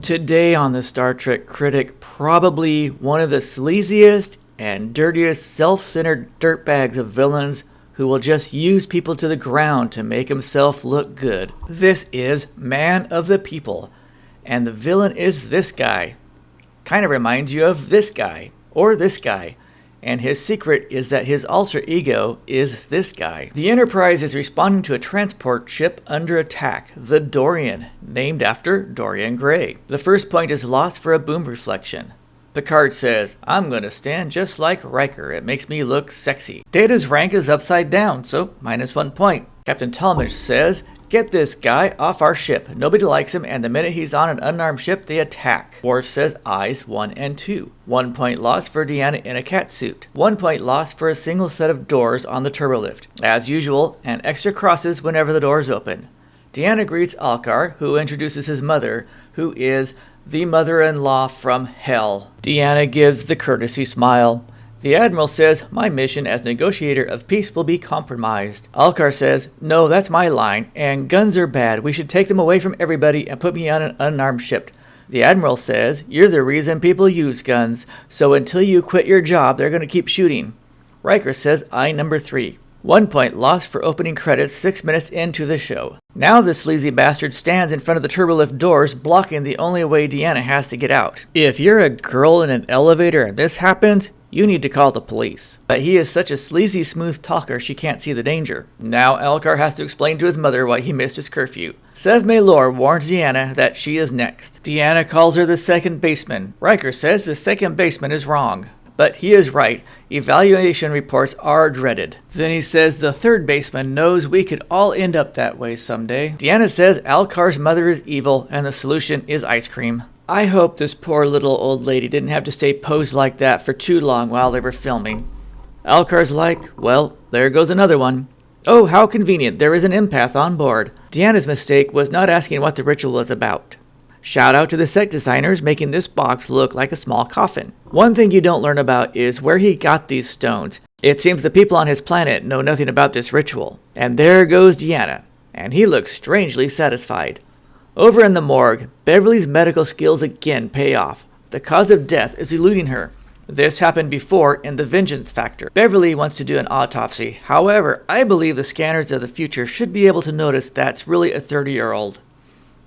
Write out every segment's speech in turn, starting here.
Today on the Star Trek Critic, probably one of the sleaziest and dirtiest self-centered dirtbags of villains who will just use people to the ground to make himself look good. This is Man of the People, and the villain is this guy. Kind of reminds you of this guy, or this guy. And his secret is that his alter ego is this guy. The Enterprise is responding to a transport ship under attack, the Dorian, named after Dorian Gray. The first point is lost for a boom reflection. Picard says, "I'm going to stand just like Riker. It makes me look sexy." Data's rank is upside down, so -1 point. Captain Talmadge says, "Get this guy off our ship. Nobody likes him, and the minute he's on an unarmed ship, they attack." Worf says eyes 1 and 2. 1 point lost for Deanna in a catsuit. 1 point lost for a single set of doors on the turbolift. As usual, and extra crosses whenever the doors open. Deanna greets Alkar, who introduces his mother, who is the mother-in-law from hell. Deanna gives the courtesy smile. The Admiral says, "My mission as negotiator of peace will be compromised." Alkar says, "No, that's my line, and guns are bad. We should take them away from everybody and put me on an unarmed ship." The Admiral says, "You're the reason people use guns, so until you quit your job, they're going to keep shooting." Riker says, "I number 3. 1 point lost for opening credits 6 minutes into the show. Now the sleazy bastard stands in front of the turbolift doors, blocking the only way Deanna has to get out. If you're a girl in an elevator and this happens, you need to call the police. But he is such a sleazy smooth talker she can't see the danger. Now Alkar has to explain to his mother why he missed his curfew. Sev Maylor warns Deanna that she is next. Deanna calls her the second baseman. Riker says the second baseman is wrong. But he is right. Evaluation reports are dreaded. Then he says the third baseman knows we could all end up that way someday. Deanna says Alkar's mother is evil and the solution is ice cream. I hope this poor little old lady didn't have to stay posed like that for too long while they were filming. Alkar's like, well, there goes another one. Oh, how convenient. There is an empath on board. Deanna's mistake was not asking what the ritual was about. Shout out to the set designers making this box look like a small coffin. One thing you don't learn about is where he got these stones. It seems the people on his planet know nothing about this ritual. And there goes Deanna, and he looks strangely satisfied. Over in the morgue, Beverly's medical skills again pay off. The cause of death is eluding her. This happened before in The Vengeance Factor. Beverly wants to do an autopsy. However, I believe the scanners of the future should be able to notice that's really a 30-year-old.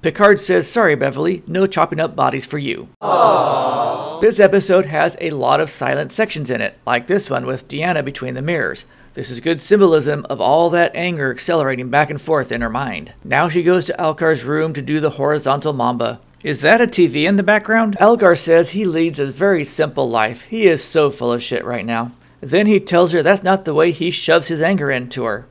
Picard says, "Sorry, Beverly, no chopping up bodies for you." Aww. This episode has a lot of silent sections in it, like this one with Deanna between the mirrors. This is good symbolism of all that anger accelerating back and forth in her mind. Now she goes to Alkar's room to do the horizontal mamba. Is that a TV in the background? Alkar says he leads a very simple life. He is so full of shit right now. Then he tells her that's not the way he shoves his anger into her.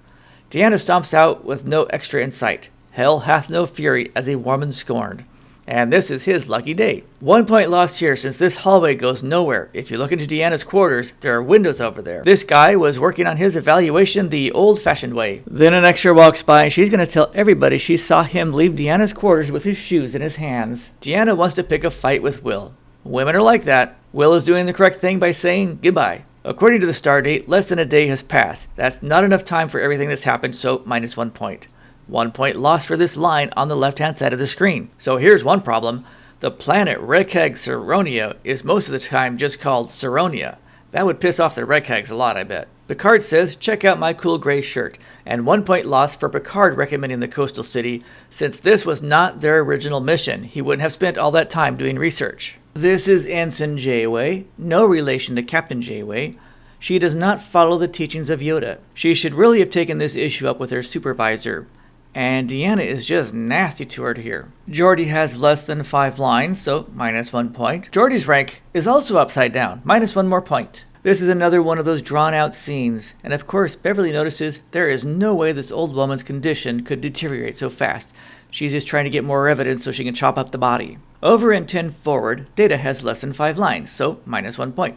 Deanna stomps out with no extra insight. Hell hath no fury as a woman scorned. And this is his lucky day. 1 point lost here since this hallway goes nowhere. If you look into Deanna's quarters, there are windows over there. This guy was working on his evaluation the old-fashioned way. Then an extra walks by and she's going to tell everybody she saw him leave Deanna's quarters with his shoes in his hands. Deanna wants to pick a fight with Will. Women are like that. Will is doing the correct thing by saying goodbye. According to the stardate, less than a day has passed. That's not enough time for everything that's happened, so -1 point. 1 point lost for this line on the left-hand side of the screen. So here's one problem. The planet Rekhag Saronia is most of the time just called Saronia. That would piss off the Rekhags a lot, I bet. Picard says, "Check out my cool gray shirt." And 1 point lost for Picard recommending the coastal city. Since this was not their original mission, he wouldn't have spent all that time doing research. This is Ensign Janeway, no relation to Captain Janeway. She does not follow the teachings of Yoda. She should really have taken this issue up with her supervisor. And Deanna is just nasty to her here. Geordi has less than 5 lines, so -1 point. Geordi's rank is also upside down, -1 more point. This is another one of those drawn-out scenes, and of course Beverly notices there is no way this old woman's condition could deteriorate so fast. She's just trying to get more evidence so she can chop up the body. Over in 10 forward, Data has less than 5 lines, so -1 point.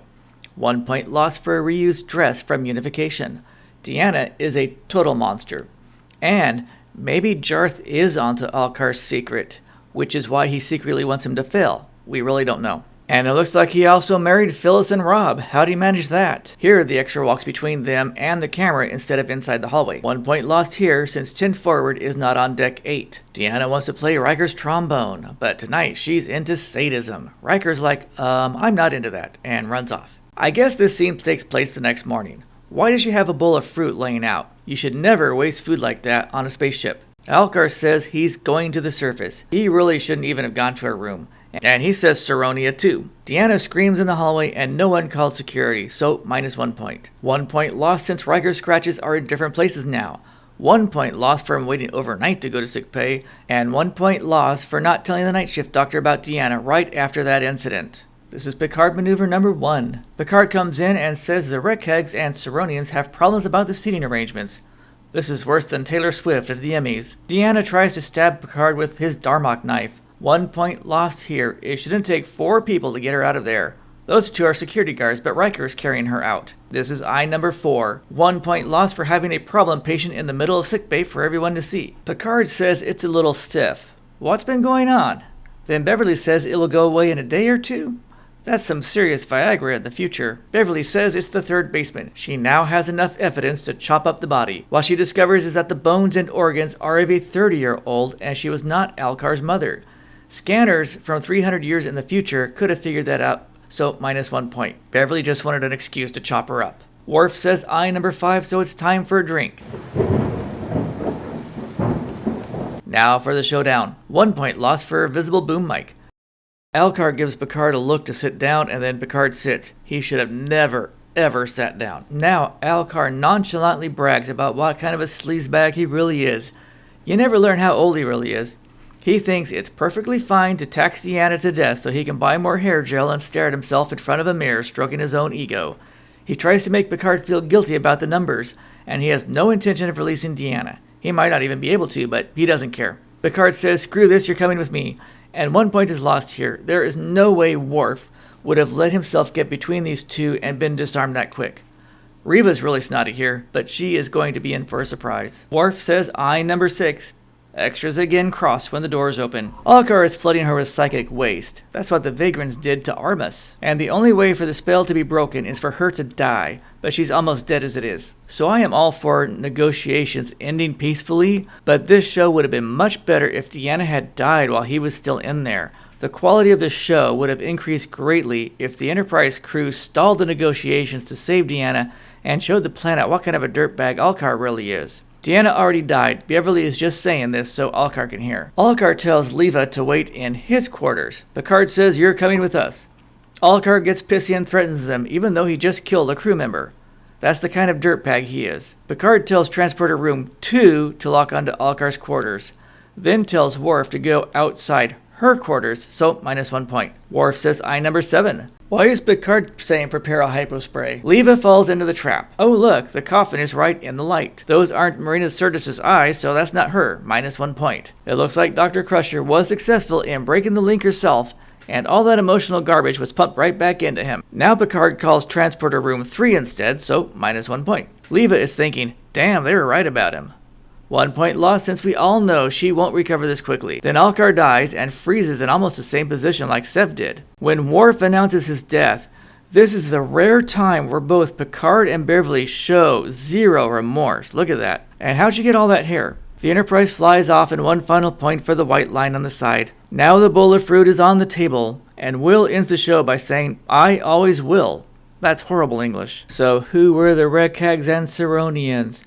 1 point lost for a reused dress from Unification. Deanna is a total monster. And maybe Jarth is onto Alkar's secret, which is why he secretly wants him to fail. We really don't know. And it looks like he also married Phyllis and Rob. How'd he manage that? Here, the extra walks between them and the camera instead of inside the hallway. 1 point lost here since 10 forward is not on deck 8. Deanna wants to play Riker's trombone, but tonight she's into sadism. Riker's like, I'm not into that, and runs off. I guess this scene takes place the next morning. Why does she have a bowl of fruit laying out? You should never waste food like that on a spaceship. Alkar says he's going to the surface. He really shouldn't even have gone to her room. And he says Saronia too. Deanna screams in the hallway and no one called security, so -1 point. 1 point lost since Riker's scratches are in different places now. 1 point lost for him waiting overnight to go to sick pay, and 1 point lost for not telling the night shift doctor about Deanna right after that incident. This is Picard maneuver number 1. Picard comes in and says the Rekhegs and Saronians have problems about the seating arrangements. This is worse than Taylor Swift at the Emmys. Deanna tries to stab Picard with his Darmok knife. 1 point lost here. It shouldn't take 4 people to get her out of there. Those 2 are security guards, but Riker is carrying her out. This is I number 4. 1 point lost for having a problem patient in the middle of sickbay for everyone to see. Picard says it's a little stiff. What's been going on? Then Beverly says it will go away in a day or 2. That's some serious Viagra in the future. Beverly says it's the third baseman. She now has enough evidence to chop up the body. What she discovers is that the bones and organs are of a 30-year-old and she was not Alkar's mother. Scanners from 300 years in the future could have figured that out, so -1 point. Beverly just wanted an excuse to chop her up. Worf says I number 5, so it's time for a drink. Now for the showdown. 1 point lost for visible boom mic. Alkar gives Picard a look to sit down, and then Picard sits. He should have never, ever sat down. Now, Alkar nonchalantly brags about what kind of a sleazebag he really is. You never learn how old he really is. He thinks it's perfectly fine to tax Deanna to death so he can buy more hair gel and stare at himself in front of a mirror, stroking his own ego. He tries to make Picard feel guilty about the numbers, and he has no intention of releasing Deanna. He might not even be able to, but he doesn't care. Picard says, screw this, you're coming with me. And 1 point is lost here. There is no way Worf would have let himself get between these 2 and been disarmed that quick. Reva's really snotty here, but she is going to be in for a surprise. Worf says I number 6. Extras again cross when the doors open. Alkar is flooding her with psychic waste. That's what the Vagrants did to Armus. And the only way for the spell to be broken is for her to die, but she's almost dead as it is. So I am all for negotiations ending peacefully, but this show would have been much better if Deanna had died while he was still in there. The quality of the show would have increased greatly if the Enterprise crew stalled the negotiations to save Deanna and showed the planet what kind of a dirtbag Alkar really is. Deanna already died. Beverly is just saying this so Alkar can hear. Alkar tells Leva to wait in his quarters. Picard says you're coming with us. Alkar gets pissy and threatens them even though he just killed a crew member. That's the kind of dirtbag he is. Picard tells Transporter Room 2 to lock onto Alkar's quarters, then tells Worf to go outside her quarters, so -1 point. Worf says I number 7. Why is Picard saying prepare a hypospray? Leva falls into the trap. Oh look, the coffin is right in the light. Those aren't Marina Sirtis' eyes, so that's not her. -1 point. It looks like Dr. Crusher was successful in breaking the link herself, and all that emotional garbage was pumped right back into him. Now Picard calls Transporter Room 3 instead, so -1 point. Leva is thinking, damn, they were right about him. 1 point lost since we all know she won't recover this quickly. Then Alkar dies and freezes in almost the same position like Sev did. When Worf announces his death, this is the rare time where both Picard and Beverly show zero remorse. Look at that. And how'd you get all that hair? The Enterprise flies off in 1 final point for the white line on the side. Now the bowl of fruit is on the table, and Will ends the show by saying, I always will. That's horrible English. So who were the Rekhegs and Saronians?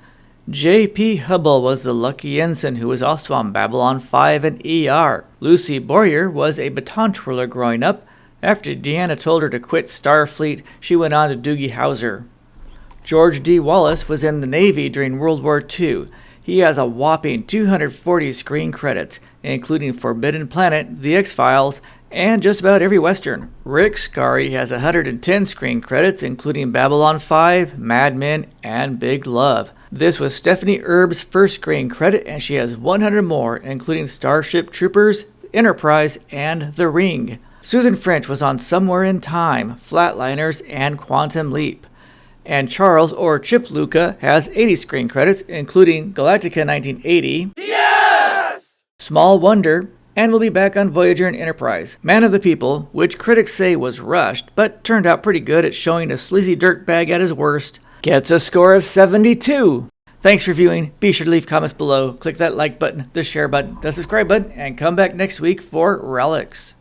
J.P. Hubble was the lucky ensign who was also on Babylon 5 and ER. Lucy Boyer was a baton twirler growing up. After Deanna told her to quit Starfleet, she went on to Doogie Howser. George D. Wallace was in the Navy during World War II. He has a whopping 240 screen credits, including Forbidden Planet, The X-Files, and just about every Western. Rick Scary has 110 screen credits, including Babylon 5, Mad Men, and Big Love. This was Stephanie Erb's first screen credit, and she has 100 more, including Starship Troopers, Enterprise, and The Ring. Susan French was on Somewhere in Time, Flatliners, and Quantum Leap. And Charles, or Chip Luca, has 80 screen credits, including Galactica 1980, yes! Small Wonder, and will be back on Voyager and Enterprise. Man of the People, which critics say was rushed, but turned out pretty good at showing a sleazy dirtbag at his worst, gets a score of 72. Thanks for viewing. Be sure to leave comments below, click that like button, the share button, the subscribe button, and come back next week for Relics.